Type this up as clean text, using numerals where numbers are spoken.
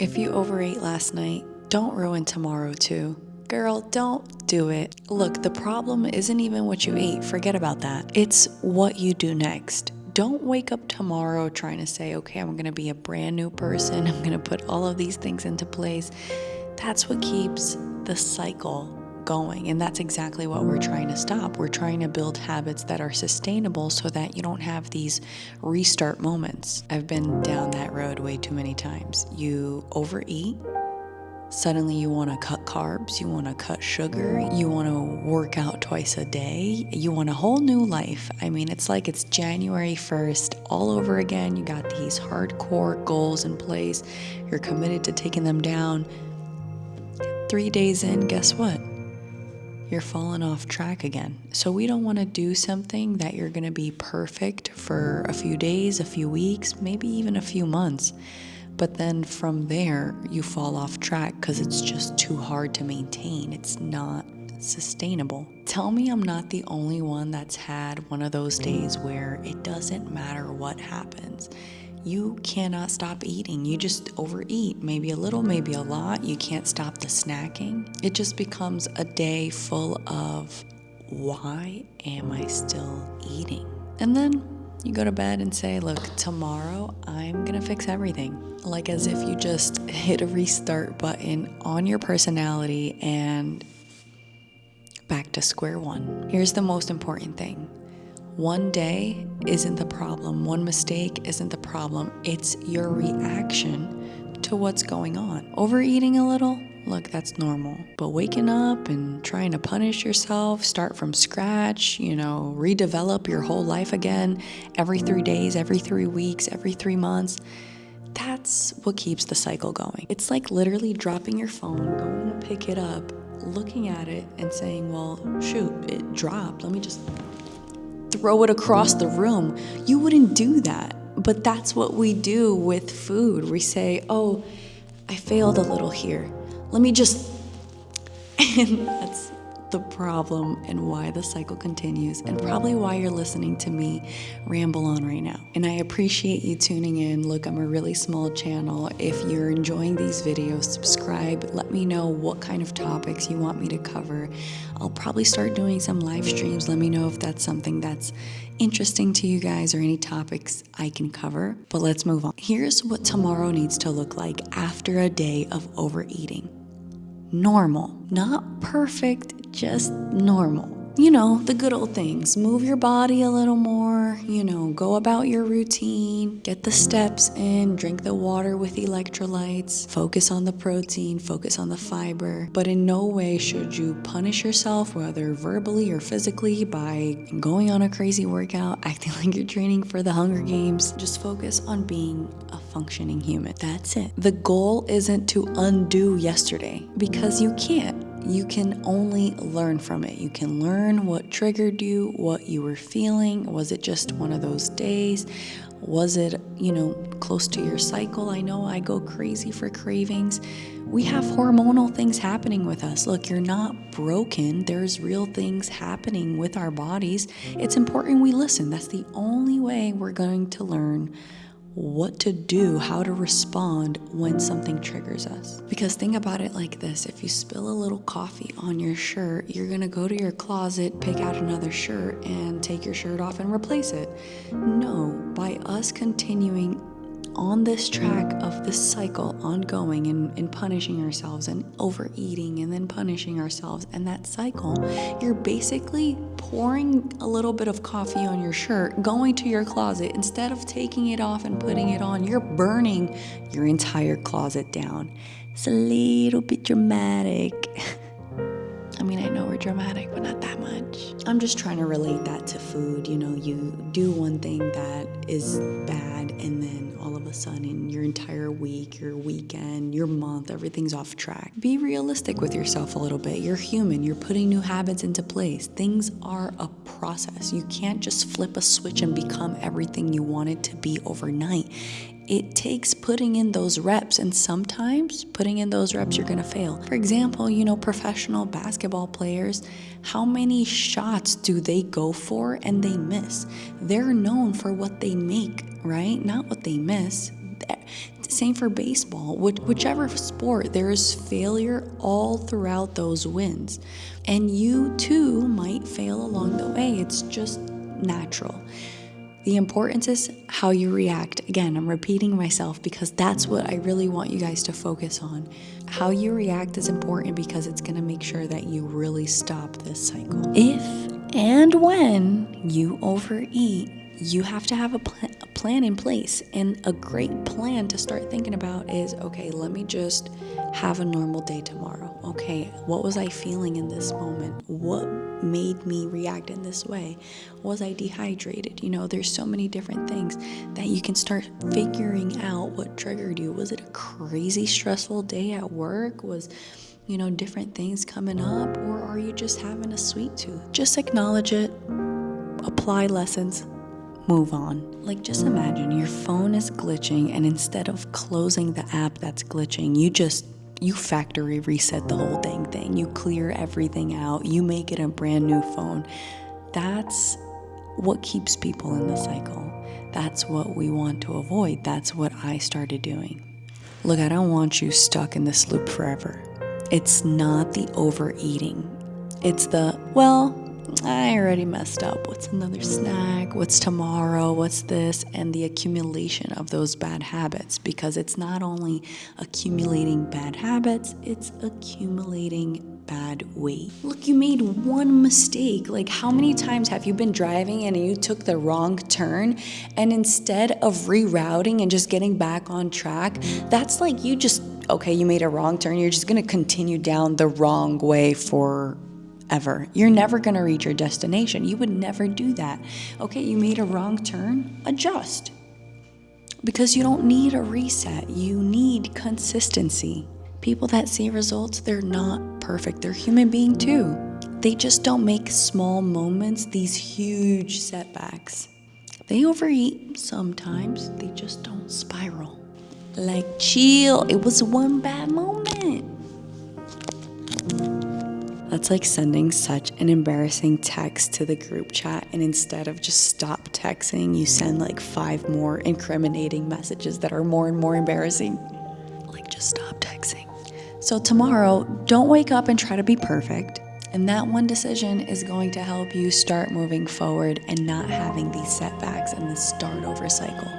If you overate last night, don't ruin tomorrow too. Girl, don't do it. Look, the problem isn't even what you ate. Forget about that. It's what you do next. Don't wake up tomorrow trying to say, okay, I'm going to be a brand new person. I'm going to put all of these things into place. That's what keeps the cycle going. And that's exactly what we're trying to stop. We're trying to build habits that are sustainable so that you don't have these restart moments. I've been down that road way too many times. You overeat. Suddenly you want to cut carbs, you want to cut sugar, you want to work out twice a day, you want a whole new life. I mean, it's like it's January 1st all over again. You got these hardcore goals in place. You're committed to taking them down. 3 days in, guess what? You're falling off track again. So we don't want to do something that you're going to be perfect for a few days, a few weeks, maybe even a few months. But then from there, you fall off track because it's just too hard to maintain. It's not sustainable. Tell me I'm not the only one that's had one of those days where it doesn't matter what happens. You cannot stop eating. You just overeat, maybe a little, maybe a lot. You can't stop the snacking. It just becomes a day full of, why am I still eating? And then you go to bed and say, look, tomorrow I'm gonna fix everything. Like as if you just hit a restart button on your personality and back to square one. Here's the most important thing. One day isn't the problem. One mistake isn't the problem. It's your reaction to what's going on. Overeating a little? Look, that's normal. But waking up and trying to punish yourself, start from scratch, redevelop your whole life again, every 3 days, every 3 weeks, every 3 months, that's what keeps the cycle going. It's like literally dropping your phone, going to pick it up, looking at it and saying, well, shoot, it dropped. Let me just throw it across the room. You wouldn't do that. But that's what we do with food. We say, oh, I failed a little here. Let me just, and that's the problem and why the cycle continues and probably why you're listening to me ramble on right now. And I appreciate you tuning in. Look, I'm a really small channel. If you're enjoying these videos, subscribe. Let me know what kind of topics you want me to cover. I'll probably start doing some live streams. Let me know if that's something that's interesting to you guys or any topics I can cover. But let's move on. Here's what tomorrow needs to look like after a day of overeating. Normal, not perfect, just normal. The good old things. Move your body a little more, go about your routine, get the steps in, drink the water with electrolytes, focus on the protein, focus on the fiber. But in no way should you punish yourself, whether verbally or physically, by going on a crazy workout, acting like you're training for the Hunger Games. Just focus on being a functioning human. That's it. The goal isn't to undo yesterday because you can't. You can only learn from it. You can learn what triggered you, what you were feeling. Was it just one of those days? Was it, close to your cycle? I know I go crazy for cravings. We have hormonal things happening with us. Look, you're not broken. There's real things happening with our bodies. It's important we listen. That's the only way we're going to learn what to do, how to respond when something triggers us. Because think about it like this. If you spill a little coffee on your shirt, you're gonna go to your closet, pick out another shirt, and take your shirt off and replace it. No, by us continuing on this track of this cycle ongoing and punishing ourselves and overeating and then punishing ourselves and that cycle, you're basically pouring a little bit of coffee on your shirt, going to your closet. Instead of taking it off and putting it on, you're burning your entire closet down. It's a little bit dramatic. I mean, I know we're dramatic, but not that much. I'm just trying to relate that to food. You do one thing that is bad, and then all of a sudden, your entire week, your weekend, your month, everything's off track. Be realistic with yourself a little bit. You're human. You're putting new habits into place. Things are a process. You can't just flip a switch and become everything you wanted to be overnight. It takes putting in those reps, and sometimes putting in those reps, you're gonna fail. For example, professional basketball players, how many shots do they go for and they miss? They're known for what they make, right? Not what they miss. Same for baseball. Whichever sport, there is failure all throughout those wins. And you too might fail along the way. It's just natural. The importance is how you react. Again, I'm repeating myself because that's what I really want you guys to focus on. How you react is important because it's going to make sure that you really stop this cycle. If and when you overeat, you have to have a plan in place. And a great plan to start thinking about is, okay, let me just have a normal day tomorrow. Okay, what was I feeling in this moment? What made me react in this way? Was I dehydrated? There's so many different things that you can start figuring out what triggered you. Was it a crazy stressful day at work? Was different things coming up? Or are you just having a sweet tooth? Just acknowledge it, apply lessons, move on. Like, just imagine your phone is glitching, and instead of closing the app that's glitching, you factory reset the whole dang thing. You clear everything out. You make it a brand new phone. That's what keeps people in the cycle. That's what we want to avoid. That's what I started doing. Look, I don't want you stuck in this loop forever. It's not the overeating. It's the, well, I already messed up. What's another snack? What's tomorrow? What's this? And the accumulation of those bad habits, because it's not only accumulating bad habits, it's accumulating bad weight. Look, you made one mistake. Like, how many times have you been driving and you took the wrong turn, and instead of rerouting and just getting back on track, that's like you made a wrong turn. You're just going to continue down the wrong way forever. You're never going to reach your destination. You would never do that. Okay, you made a wrong turn, adjust. Because you don't need a reset. You need consistency. People that see results, they're not perfect. They're human beings too. They just don't make small moments these huge setbacks. They overeat sometimes. They just don't spiral. Like, chill. It was one bad moment. That's like sending such an embarrassing text to the group chat, and instead of just stop texting, you send like 5 more incriminating messages that are more and more embarrassing. Like, just stop texting. So tomorrow, don't wake up and try to be perfect. And that one decision is going to help you start moving forward and not having these setbacks and this start over cycle.